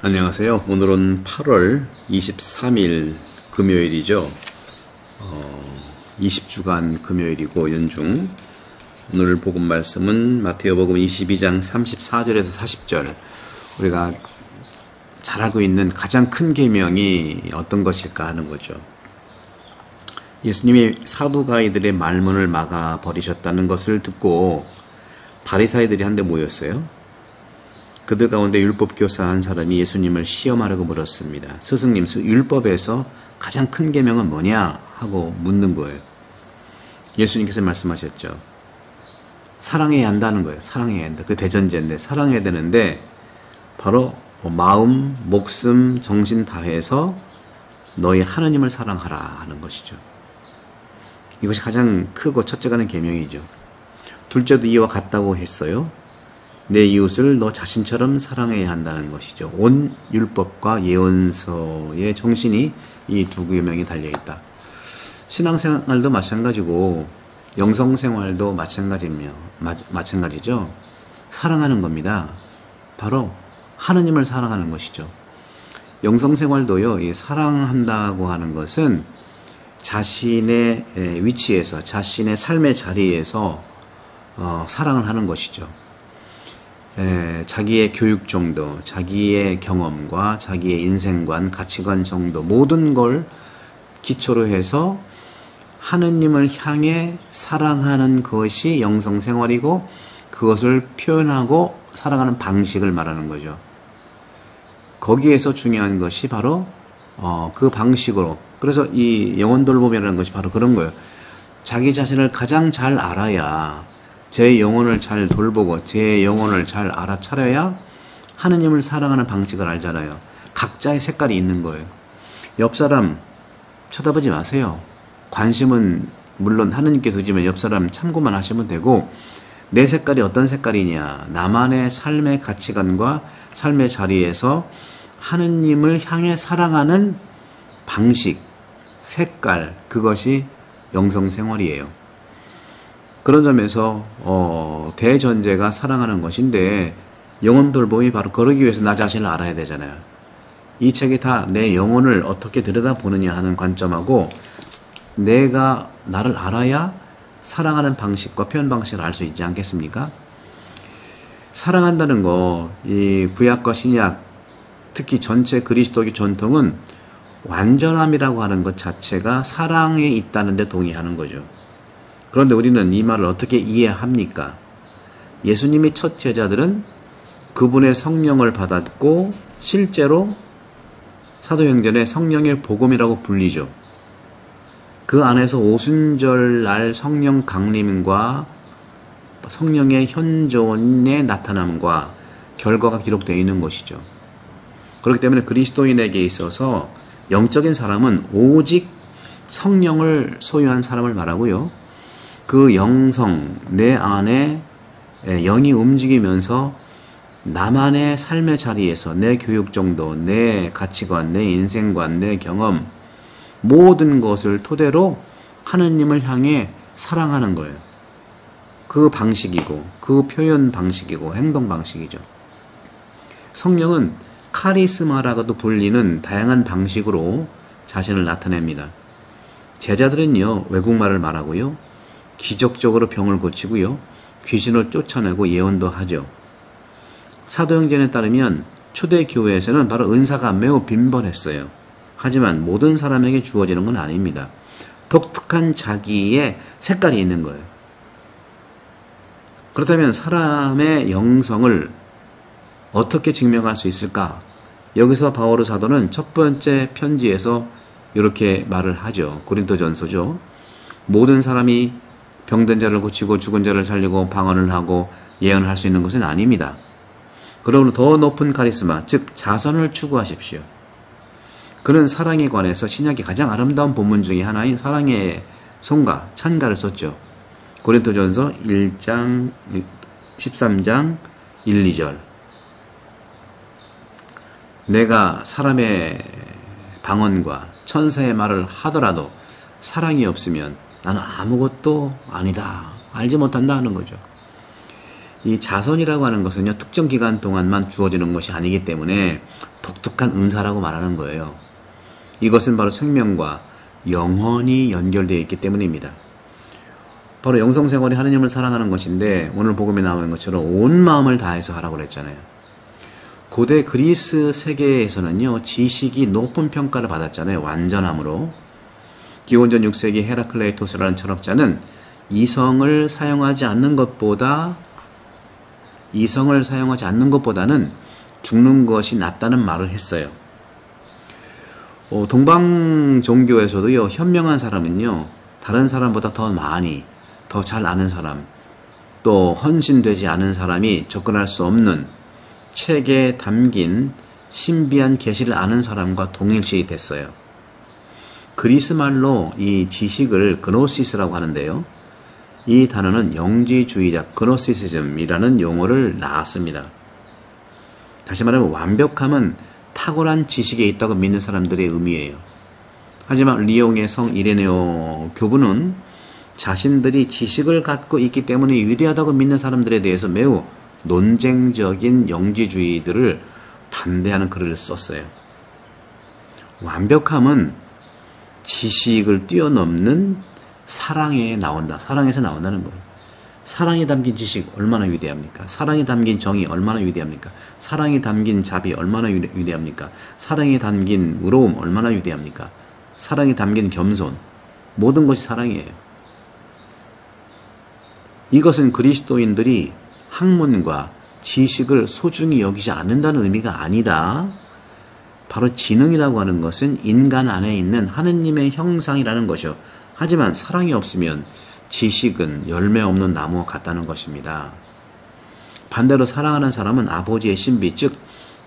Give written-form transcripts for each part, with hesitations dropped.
안녕하세요. 오늘은 8월 23일 금요일이죠. 20주간 금요일이고 연중. 오늘 복음 말씀은 마태오복음 22장 34절에서 40절. 우리가 잘 알고 있는 가장 큰 계명이 어떤 것일까 하는 거죠. 예수님이 사두가이들의 말문을 막아 버리셨다는 것을 듣고 바리사이들이 한데 모였어요. 그들 가운데 율법교사 한 사람이 예수님을 시험하려고 물었습니다. 스승님, 율법에서 가장 큰 계명은 뭐냐? 하고 묻는 거예요. 예수님께서 말씀하셨죠. 사랑해야 한다는 거예요. 사랑해야 한다. 그 대전제인데 사랑해야 되는데 바로 마음, 목숨, 정신 다해서 너희 하느님을 사랑하라 하는 것이죠. 이것이 가장 크고 첫째가 는 계명이죠. 둘째도 이와 같다고 했어요. 내 이웃을 너 자신처럼 사랑해야 한다는 것이죠. 온 율법과 예언서의 정신이 이 두 계명이 달려있다. 신앙생활도 마찬가지고 영성생활도 마찬가지죠. 사랑하는 겁니다. 바로 하느님을 사랑하는 것이죠. 영성생활도요, 이 사랑한다고 하는 것은 자신의 위치에서, 자신의 삶의 자리에서 사랑을 하는 것이죠. 자기의 교육 정도, 자기의 경험과 자기의 인생관, 가치관 정도 모든 걸 기초로 해서 하느님을 향해 사랑하는 것이 영성생활이고 그것을 표현하고 살아가는 방식을 말하는 거죠. 거기에서 중요한 것이 바로 그 방식으로, 그래서 이 영혼돌봄이라는 것이 바로 그런 거예요. 자기 자신을 가장 잘 알아야 제 영혼을 잘 돌보고 제 영혼을 잘 알아차려야 하느님을 사랑하는 방식을 알잖아요. 각자의 색깔이 있는 거예요. 옆 사람 쳐다보지 마세요. 관심은 물론 하느님께 두지만 옆 사람 참고만 하시면 되고, 내 색깔이 어떤 색깔이냐, 나만의 삶의 가치관과 삶의 자리에서 하느님을 향해 사랑하는 방식, 색깔, 그것이 영성생활이에요. 그런 점에서 대전제가 사랑하는 것인데, 영혼돌봄이 바로 그러기 위해서 나 자신을 알아야 되잖아요. 이 책이 다 내 영혼을 어떻게 들여다보느냐 하는 관점하고, 내가 나를 알아야 사랑하는 방식과 표현 방식을 알 수 있지 않겠습니까? 사랑한다는 거, 이 구약과 신약, 특히 전체 그리스도교 전통은 완전함이라고 하는 것 자체가 사랑에 있다는 데 동의하는 거죠. 그런데 우리는 이 말을 어떻게 이해합니까? 예수님의 첫 제자들은 그분의 성령을 받았고 실제로 사도행전에 성령의 복음이라고 불리죠. 그 안에서 오순절날 성령 강림과 성령의 현존의 나타남과 결과가 기록되어 있는 것이죠. 그렇기 때문에 그리스도인에게 있어서 영적인 사람은 오직 성령을 소유한 사람을 말하고요. 그 영성, 내 안에 영이 움직이면서 나만의 삶의 자리에서 내 교육 정도, 내 가치관, 내 인생관, 내 경험, 모든 것을 토대로 하느님을 향해 사랑하는 거예요. 그 방식이고, 그 표현 방식이고, 행동 방식이죠. 성령은 카리스마라고도 불리는 다양한 방식으로 자신을 나타냅니다. 제자들은요, 외국말을 말하고요, 기적적으로 병을 고치고요, 귀신을 쫓아내고 예언도 하죠. 사도행전에 따르면 초대교회에서는 바로 은사가 매우 빈번했어요. 하지만 모든 사람에게 주어지는 건 아닙니다. 독특한 자기의 색깔이 있는 거예요. 그렇다면 사람의 영성을 어떻게 증명할 수 있을까? 여기서 바오로 사도는 첫 번째 편지에서 이렇게 말을 하죠. 고린도전서죠. 모든 사람이 병든 자를 고치고 죽은 자를 살리고 방언을 하고 예언을 할 수 있는 것은 아닙니다. 그러므로 더 높은 카리스마, 즉 자선을 추구하십시오. 그는 사랑에 관해서 신약이 가장 아름다운 본문 중에 하나인 사랑의 송가, 찬가를 썼죠. 고린도전서 1장 13장 1, 2절. 내가 사람의 방언과 천사의 말을 하더라도 사랑이 없으면 나는 아무것도 아니다, 알지 못한다 하는 거죠. 이 자선이라고 하는 것은요, 특정 기간 동안만 주어지는 것이 아니기 때문에 독특한 은사라고 말하는 거예요. 이것은 바로 생명과 영원히 연결되어 있기 때문입니다. 바로 영성생활이 하느님을 사랑하는 것인데, 오늘 복음에 나오는 것처럼 온 마음을 다해서 하라고 그랬잖아요. 고대 그리스 세계에서는요, 지식이 높은 평가를 받았잖아요. 완전함으로. 기원전 6세기 헤라클레이토스라는 철학자는 이성을 사용하지 않는 것보다는 죽는 것이 낫다는 말을 했어요. 동방 종교에서도요, 현명한 사람은요, 다른 사람보다 더 많이, 더 잘 아는 사람, 또 헌신되지 않은 사람이 접근할 수 없는 책에 담긴 신비한 계시를 아는 사람과 동일시 됐어요. 그리스 말로 이 지식을 그노시스라고 하는데요. 이 단어는 영지주의자, 그노시시즘이라는 용어를 낳았습니다. 다시 말하면 완벽함은 탁월한 지식에 있다고 믿는 사람들의 의미예요. 하지만 리옹의 성 이레네오 교부는 자신들이 지식을 갖고 있기 때문에 위대하다고 믿는 사람들에 대해서 매우 논쟁적인 영지주의들을 반대하는 글을 썼어요. 완벽함은 지식을 뛰어넘는 사랑에서 나온다는 거예요. 사랑이 담긴 지식 얼마나 위대합니까? 사랑이 담긴 정의 얼마나 위대합니까? 사랑이 담긴 자비 얼마나 위대합니까? 사랑이 담긴 의로움 얼마나 위대합니까? 사랑이 담긴 겸손, 모든 것이 사랑이에요. 이것은 그리스도인들이 학문과 지식을 소중히 여기지 않는다는 의미가 아니라, 바로 지능이라고 하는 것은 인간 안에 있는 하느님의 형상이라는 것이요. 하지만 사랑이 없으면 지식은 열매 없는 나무와 같다는 것입니다. 반대로 사랑하는 사람은 아버지의 신비, 즉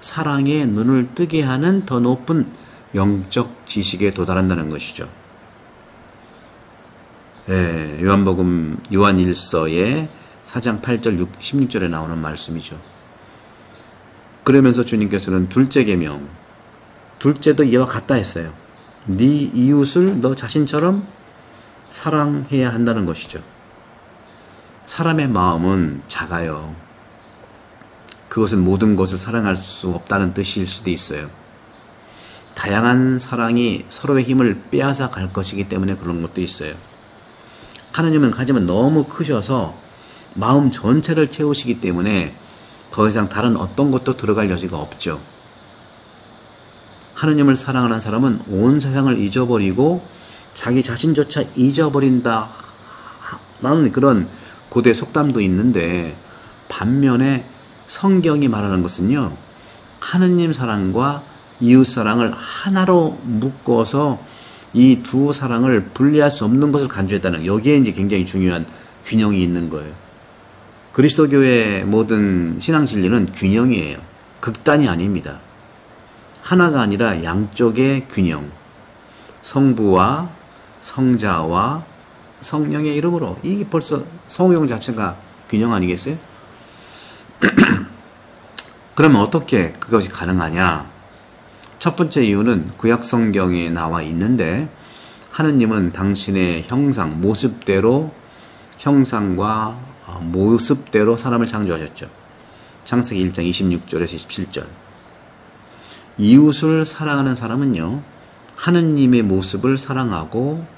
사랑의 눈을 뜨게 하는 더 높은 영적 지식에 도달한다는 것이죠. 요한복음 요한일서의 4장 8절 16절에 나오는 말씀이죠. 그러면서 주님께서는 둘째 계명, 둘째도 이와 같다 했어요. 네 이웃을 너 자신처럼 사랑해야 한다는 것이죠. 사람의 마음은 작아요. 그것은 모든 것을 사랑할 수 없다는 뜻일 수도 있어요. 다양한 사랑이 서로의 힘을 빼앗아 갈 것이기 때문에 그런 것도 있어요. 하느님은 하지만 너무 크셔서 마음 전체를 채우시기 때문에 더 이상 다른 어떤 것도 들어갈 여지가 없죠. 하느님을 사랑하는 사람은 온 세상을 잊어버리고 자기 자신조차 잊어버린다 라는 그런 고대 속담도 있는데, 반면에 성경이 말하는 것은요, 하느님 사랑과 이웃 사랑을 하나로 묶어서 이 두 사랑을 분리할 수 없는 것을 간주했다는, 여기에 이제 굉장히 중요한 균형이 있는 거예요. 그리스도교의 모든 신앙 진리는 균형이에요. 극단이 아닙니다. 하나가 아니라 양쪽의 균형. 성부와 성자와 성령의 이름으로. 이게 벌써 성용 자체가 균형 아니겠어요? 그러면 어떻게 그것이 가능하냐? 첫 번째 이유는 구약 성경에 나와 있는데, 하느님은 당신의 형상과 모습대로 사람을 창조하셨죠. 창세기 1장 26절에서 27절. 이웃을 사랑하는 사람은요, 하느님의 모습을 사랑하고,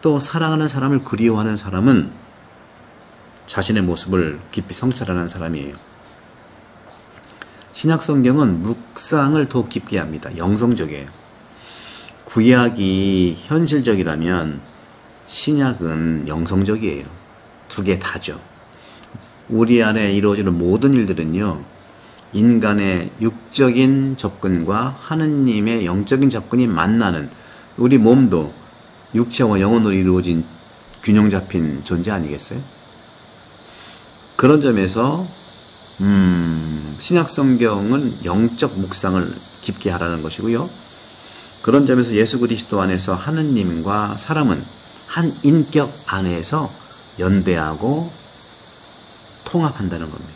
또 사랑하는 사람을 그리워하는 사람은 자신의 모습을 깊이 성찰하는 사람이에요. 신약 성경은 묵상을 더 깊게 합니다. 영성적이에요. 구약이 현실적이라면 신약은 영성적이에요. 두 개 다죠. 우리 안에 이루어지는 모든 일들은요, 인간의 육적인 접근과 하느님의 영적인 접근이 만나는, 우리 몸도 육체와 영혼으로 이루어진 균형 잡힌 존재 아니겠어요? 그런 점에서 신약 성경은 영적 묵상을 깊게 하라는 것이고요. 그런 점에서 예수 그리스도 안에서 하느님과 사람은 한 인격 안에서 연대하고 통합한다는 겁니다.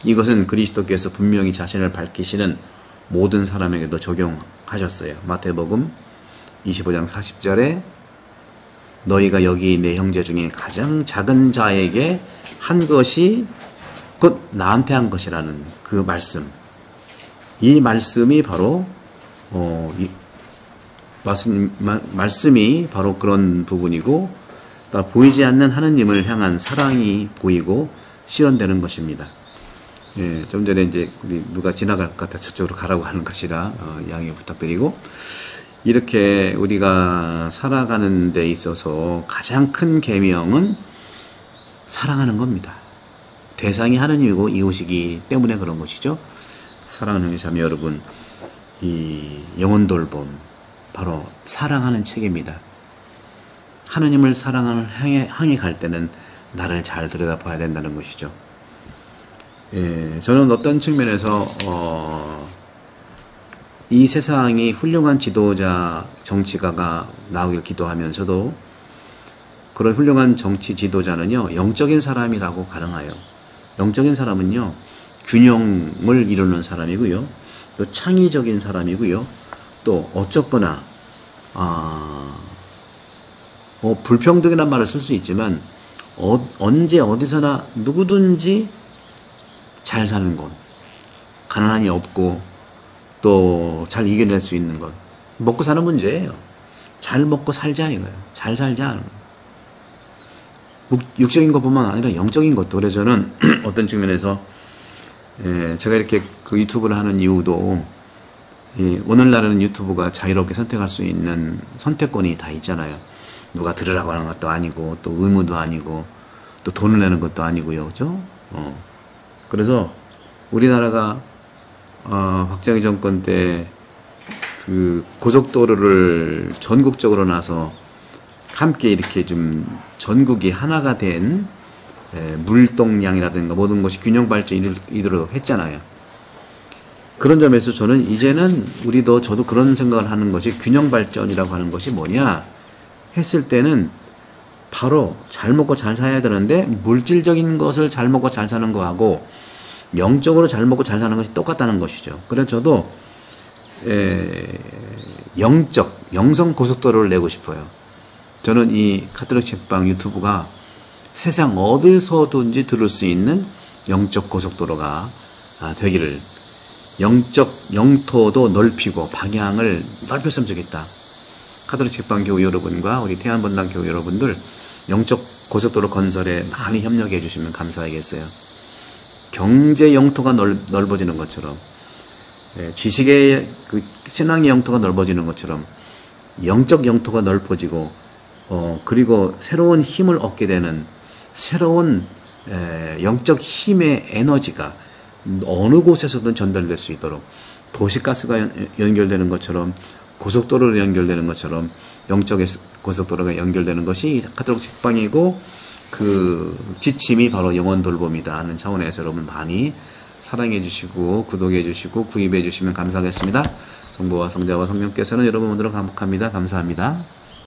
이것은 그리스도께서 분명히 자신을 밝히시는 모든 사람에게도 적용하셨어요. 마태복음 25장 40절에 너희가 여기 내 형제 중에 가장 작은 자에게 한 것이 곧 나한테 한 것이라는 그 말씀. 이 말씀이 바로 말씀이 바로 그런 부분이고, 보이지 않는 하느님을 향한 사랑이 보이고 실현되는 것입니다. 예, 좀 전에 이제 우리 누가 지나갈 것 같아 저쪽으로 가라고 하는 것이라 양해 부탁드리고, 이렇게 우리가 살아가는 데 있어서 가장 큰 계명은 사랑하는 겁니다. 대상이 하느님이고 이웃이기 때문에 그런 것이죠. 사랑하는 형제자매 여러분, 이 영혼 돌봄 바로 사랑하는 책입니다. 하느님을 사랑하는 향해 갈 때는 나를 잘 들여다봐야 된다는 것이죠. 예, 저는 어떤 측면에서 이 세상이 훌륭한 지도자, 정치가가 나오길 기도하면서도 그런 훌륭한 정치 지도자는요, 영적인 사람이라고 가능해요. 영적인 사람은요, 균형을 이루는 사람이고요, 또 창의적인 사람이고요, 또 어쨌거나 불평등이라는 말을 쓸 수 있지만 언제 어디서나 누구든지 잘 사는 것, 가난함이 없고 또 잘 이겨낼 수 있는 것, 먹고 사는 문제예요. 잘 먹고 살자 이거예요. 잘 살자 하는 거예요. 육적인 것뿐만 아니라 영적인 것도. 그래서 저는 어떤 측면에서 제가 이렇게 그 유튜브를 하는 이유도, 오늘날은 유튜브가 자유롭게 선택할 수 있는 선택권이 다 있잖아요. 누가 들으라고 하는 것도 아니고 또 의무도 아니고 또 돈을 내는 것도 아니고요, 그죠? 그래서 우리나라가 박정희 정권 때 그 고속도로를 전국적으로 나서 함께 이렇게 좀 전국이 하나가 된 물동량이라든가 모든 것이 균형 발전이 이르도록 했잖아요. 그런 점에서 저는 이제는 저도 그런 생각을 하는 것이, 균형 발전이라고 하는 것이 뭐냐 했을 때는 바로 잘 먹고 잘 살아야 되는데, 물질적인 것을 잘 먹고 잘 사는 거하고 영적으로 잘 먹고 잘 사는 것이 똑같다는 것이죠. 그래서 저도 영성 고속도로를 내고 싶어요. 저는 이 카톨릭 책방 유튜브가 세상 어디서든지 들을 수 있는 영적 고속도로가 되기를, 영적 영토도 넓히고 방향을 넓혔으면 좋겠다. 카톨릭 책방 교우 여러분과 우리 태안본당 교우 여러분들, 영적 고속도로 건설에 많이 협력해 주시면 감사하겠어요. 경제 영토가 넓어지는 것처럼, 지식의 그 신앙의 영토가 넓어지는 것처럼 영적 영토가 넓어지고, 그리고 새로운 힘을 얻게 되는 새로운 영적 힘의 에너지가 어느 곳에서든 전달될 수 있도록, 도시가스가 연결되는 것처럼, 고속도로로 연결되는 것처럼 영적 고속도로가 연결되는 것이 카톨릭 책방이고, 그 지침이 바로 영혼 돌봄이다 하는 차원에서 여러분 많이 사랑해 주시고 구독해 주시고 구입해 주시면 감사하겠습니다. 성부와 성자와 성령께서는 여러분 오늘을 감사합니다. 감사합니다.